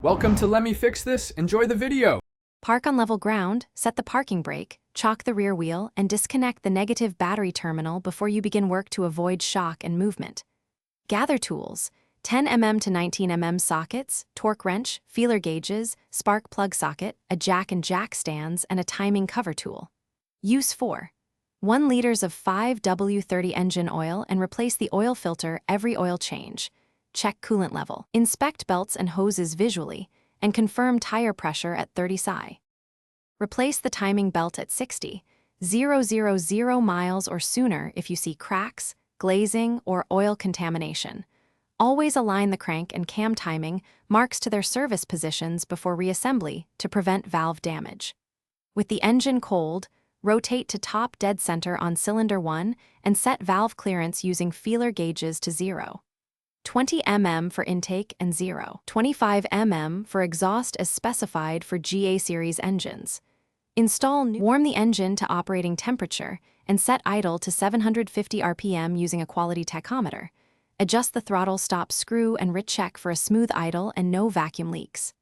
Welcome to Let Me Fix This. Enjoy the video. Park on level ground, set the parking brake, chock the rear wheel, and disconnect the negative battery terminal before you begin work to avoid shock and movement. Gather tools: 10 mm to 19 mm sockets, torque wrench, feeler gauges, spark plug socket, a jack and jack stands, and a timing cover tool. Use 1 liters of 5W30 engine oil and replace the oil filter every oil change. Check coolant level. Inspect belts and hoses visually, and confirm tire pressure at 30 psi. Replace the timing belt at 60,000 miles or sooner if you see cracks, glazing, or oil contamination. Always align the crank and cam timing marks to their service positions before reassembly to prevent valve damage. With the engine cold, rotate to top dead center on cylinder 1 and set valve clearance using feeler gauges to 0. 20 mm for intake and 0.25 mm for exhaust as specified for GA series engines. Warm the engine to operating temperature and set idle to 750 RPM using a quality tachometer. Adjust the throttle stop screw and recheck for a smooth idle and no vacuum leaks.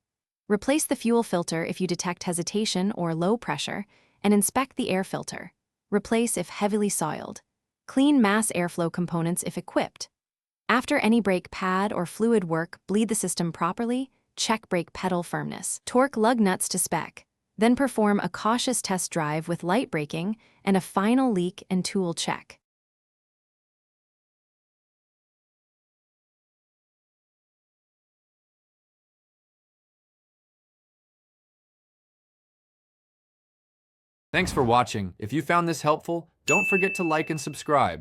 Replace the fuel filter if you detect hesitation or low pressure, and inspect the air filter. Replace if heavily soiled. Clean mass airflow components if equipped. After any brake pad or fluid work, bleed the system properly, check brake pedal firmness. Torque lug nuts to spec. Then perform a cautious test drive with light braking and a final leak and tool check. Thanks for watching. If you found this helpful, don't forget to like and subscribe.